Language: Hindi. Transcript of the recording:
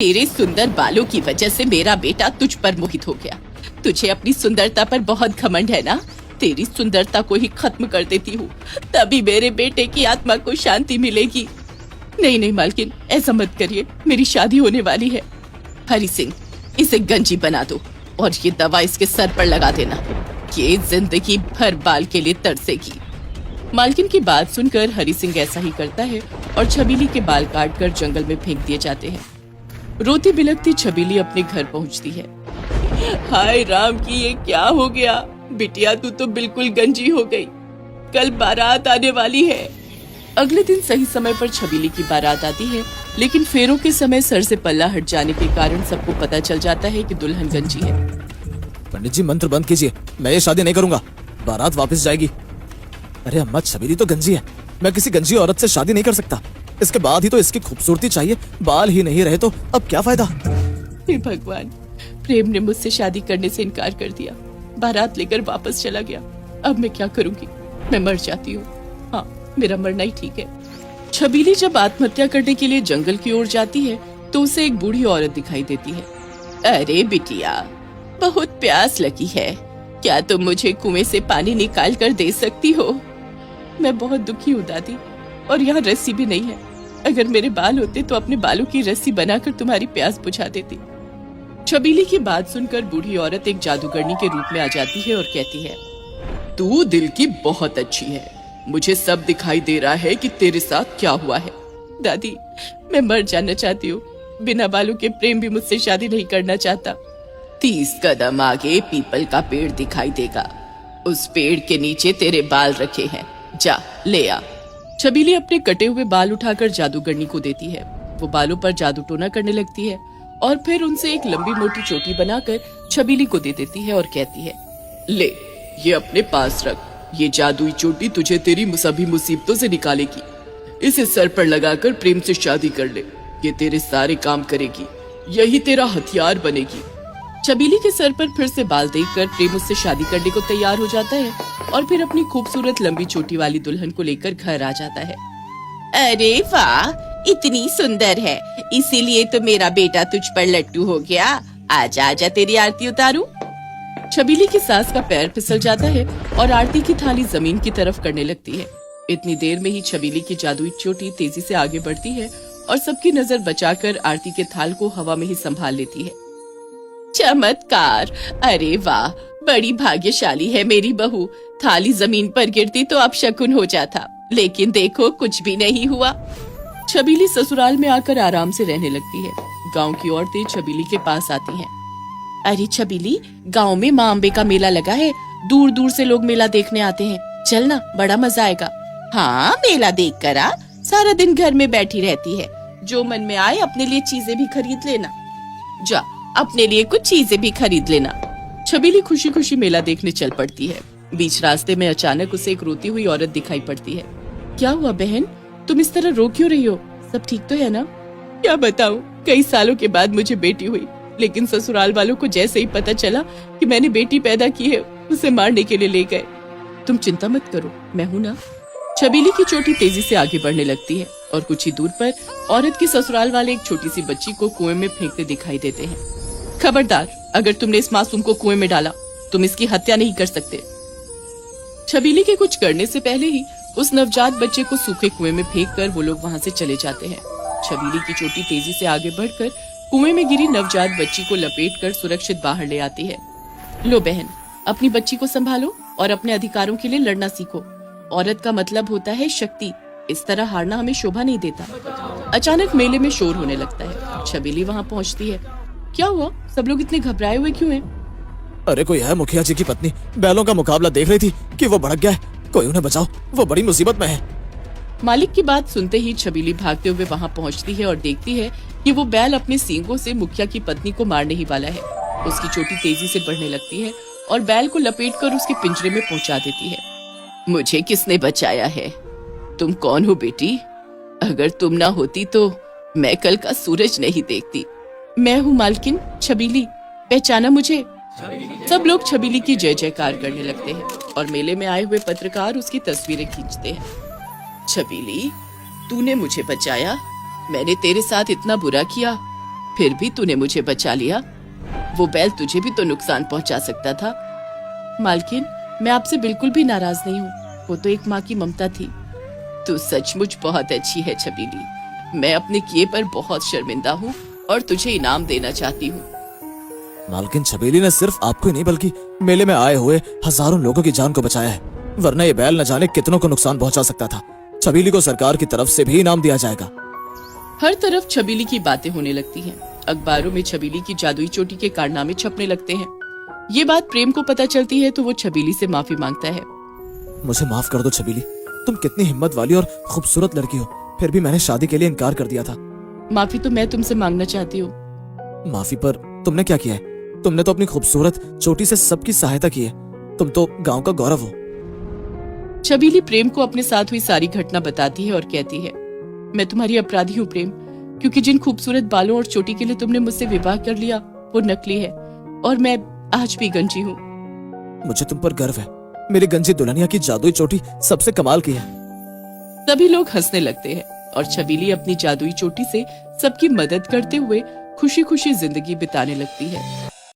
तेरे सुंदर बालों की वजह से मेरा बेटा तुझ पर मोहित हो गया। तुझे अपनी सुंदरता पर बहुत घमंड है ना? तेरी सुंदरता को ही खत्म कर देती हूँ, तभी मेरे बेटे की आत्मा को शांति मिलेगी। नहीं नहीं मालकिन, ऐसा मत करिए, मेरी शादी होने वाली है। हरी सिंह, इसे गंजी बना दो और ये दवा इसके सर पर लगा देना। ये जिंदगी भर बाल के लिए तरसेगी। मालकिन की बात सुनकर हरी सिंह ऐसा ही करता है और छबीली के बाल काटकर जंगल में फेंक दिए जाते हैं। रोती बिलखती छबीली अपने घर पहुंचती है। हाय राम की, ये क्या हो गया? बिटिया तू तो बिल्कुल गंजी हो गई। कल बारात आने वाली है। अगले दिन सही समय पर छबीली की बारात आती है, लेकिन फेरों के समय सर से पल्ला हट जाने के कारण सबको पता चल जाता है कि दुल्हन गंजी है। पंडित जी मंत्र बंद कीजिए, मैं ये शादी नहीं करूंगा, बारात वापस जाएगी। अरे अम्मा, छबीली तो गंजी है, मैं किसी गंजी औरत से शादी नहीं कर सकता। इसके बाद ही तो इसकी खूबसूरती चाहिए, बाल ही नहीं रहे तो अब क्या फायदा। हे भगवान, प्रेम ने मुझसे शादी करने से इनकार कर दिया, बारात लेकर वापस चला गया। अब मैं क्या करूंगी? मैं मर जाती हूँ। हाँ, मेरा मरना ही ठीक है। छबीली जब आत्महत्या करने के लिए जंगल की ओर जाती है तो उसे एक बूढ़ी औरत दिखाई देती है। अरे बिटिया, बहुत प्यास लगी है, क्या तुम मुझे कुएं से पानी निकाल कर दे सकती हो? मैं बहुत दुखी हूँ दादी, और यहाँ रस्सी भी नहीं है। अगर मेरे बाल होते तो अपने बालों की रस्सी बनाकर तुम्हारी प्यास बुझा देती। छबीली की बात सुनकर बूढ़ी औरत एक जादूगरनी के रूप में आ जाती है और कहती है, तू दिल की बहुत अच्छी है, मुझे सब दिखाई दे रहा है कि तेरे साथ क्या हुआ है। दादी, मैं मर जाना चाहती हूँ, बिना बालों के प्रेम भी मुझसे शादी नहीं करना चाहता। 30 कदम आगे पीपल का पेड़ दिखाई देगा, उस पेड़ के नीचे तेरे बाल रखे हैं, जा ले आ। छबीली अपने कटे हुए बाल उठाकर जादूगरनी को देती है। वो बालों पर जादू टोना करने लगती है और फिर उनसे एक लंबी मोटी चोटी बनाकर छबीली को दे देती है और कहती है, ले ये अपने पास रख, ये जादुई चोटी तुझे तेरी सभी मुसीबतों से निकालेगी। इसे सर पर लगाकर प्रेम से शादी कर ले, ये तेरे सारे काम करेगी, यही तेरा हथियार बनेगी। छबीली के सर पर फिर से बाल देखकर प्रेम उससे शादी करने को तैयार हो जाता है और फिर अपनी खूबसूरत लंबी चोटी वाली दुल्हन को लेकर घर आ जाता है। अरे वाह, इतनी सुंदर है, इसीलिए तो मेरा बेटा तुझ पर लट्टू हो गया। आजा आजा, तेरी आरती उतारूं। छबीली की सास का पैर फिसल जाता है और आरती की थाली जमीन की तरफ करने लगती है। इतनी देर में ही छबीली की जादुई चोटी तेजी से आगे बढ़ती है और सबकी नजर बचाकर आरती के थाल को हवा में ही संभाल लेती है। चमत्कार! अरे वाह, बड़ी भाग्यशाली है मेरी बहू। थाली जमीन पर गिरती तो अब शकुन हो जाता, लेकिन देखो कुछ भी नहीं हुआ। छबीली ससुराल में आकर आराम से रहने लगती है। गांव की औरतें छबीली के पास आती हैं। अरे छबीली, गांव में माँ अम्बे का मेला लगा है, दूर दूर से लोग मेला देखने आते हैं, चलना, बड़ा मजा आएगा। हाँ, मेला देख कर आ, सारा दिन घर में बैठी रहती है, जो मन में आए अपने लिए चीजें भी खरीद लेना। जा, अपने लिए कुछ चीजें भी खरीद लेना। छबीली खुशी खुशी मेला देखने चल पड़ती है। बीच रास्ते में अचानक उसे एक रोती हुई औरत दिखाई पड़ती है। क्या हुआ बहन, तुम इस तरह रो क्यों रही हो? सब ठीक तो है ना? क्या बताऊं, कई सालों के बाद मुझे बेटी हुई, लेकिन ससुराल वालों को जैसे ही पता चला कि मैंने बेटी पैदा की है, उसे मारने के लिए ले गए। तुम चिंता मत करो, मैं हूं ना। छबीली की चोटी तेजी से आगे बढ़ने लगती है और कुछ ही दूर पर औरत के ससुराल वाले एक छोटी सी बच्ची को कुएं में फेंकते दिखाई देते हैं। खबरदार, अगर तुमने इस मासूम को कुएं में डाला, तुम इसकी हत्या नहीं कर सकते। छबीली के कुछ करने से पहले ही उस नवजात बच्चे को सूखे कुएं में फेंककर वो लोग वहां से चले जाते हैं। छबीली की चोटी तेजी से आगे बढ़कर कुएं में गिरी नवजात बच्ची को लपेटकर सुरक्षित बाहर ले आती है। लो बहन, अपनी बच्ची को संभालो और अपने अधिकारों के लिए लड़ना सीखो। औरत का मतलब होता है शक्ति, इस तरह हारना हमें शोभा नहीं देता। अचानक मेले में शोर होने लगता है। छबीली वहाँ पहुँचती है। क्या हुआ, सब लोग इतने घबराए हुए क्यों हैं? अरे कोई है, मुखिया जी की पत्नी बैलों का मुकाबला देख रही थी कि वो भड़क गया है, कोई उन्हें बचाओ, वो बड़ी मुसीबत में है। मालिक की बात सुनते ही छबीली भागते हुए वहाँ पहुँचती है और देखती है कि वो बैल अपने सींगों से मुखिया की पत्नी को मारने ही वाला है। उसकी चोटी तेजी से बढ़ने लगती है और बैल को लपेटकर उसके पिंजरे में पहुंचा देती है। मुझे किसने बचाया है? तुम कौन हो बेटी? अगर तुम ना होती तो मैं कल का सूरज नहीं देखती। मैं हूँ मालकिन, छबीली, पहचाना मुझे? सब लोग छबीली की जय जयकार करने लगते हैं और मेले में आए हुए पत्रकार उसकी तस्वीरें खींचते हैं। छबीली, तूने मुझे बचाया, मैंने तेरे साथ इतना बुरा किया, फिर भी तूने मुझे बचा लिया। वो बैल तुझे भी तो नुकसान पहुंचा सकता था। मालकिन, मैं आपसे बिल्कुल भी नाराज नहीं हूँ। वो तो एक माँ की ममता थी। तू सचमुच बहुत अच्छी है छबीली। मैं अपने किए पर बहुत शर्मिंदा हूँ और तुझे इनाम देना चाहती हूँ। मालकिन, छबीली ने सिर्फ आपको ही नहीं बल्कि मेले में आए हुए हजारों लोगों की जान को बचाया है, वरना ये बैल न जाने कितनों को नुकसान पहुंचा सकता था। छबीली को सरकार की तरफ से भी इनाम दिया जाएगा। हर तरफ छबीली की बातें होने लगती हैं। अखबारों में छबीली की जादुई चोटी के कारनामे छपने लगते हैं। ये बात प्रेम को पता चलती है तो वो छबीली से माफी मांगता है। मुझे माफ कर दो छबीली, तुम कितनी हिम्मत वाली और खूबसूरत लड़की हो, फिर भी मैंने शादी के लिए इनकार कर दिया था। माफी तो मैं तुमसे मांगना चाहती हूँ। माफी पर तुमने क्या किया है? तुमने तो अपनी खूबसूरत चोटी से सबकी सहायता की है। तुम तो गांव का गौरव हो। छबीली प्रेम को अपने साथ हुई सारी घटना बताती है और कहती है, मैं तुम्हारी अपराधी हूँ प्रेम, क्योंकि जिन खूबसूरत बालों और चोटी के लिए तुमने मुझसे विवाह कर लिया वो नकली है और मैं आज भी गंजी हूँ। मुझे तुम पर गर्व है। मेरी गंजी दुल्हनिया की जादुई चोटी सबसे कमाल की है। सभी लोग हंसने लगते हैं और छबीली अपनी जादुई चोटी से सबकी मदद करते हुए खुशी खुशी जिंदगी बिताने लगती है।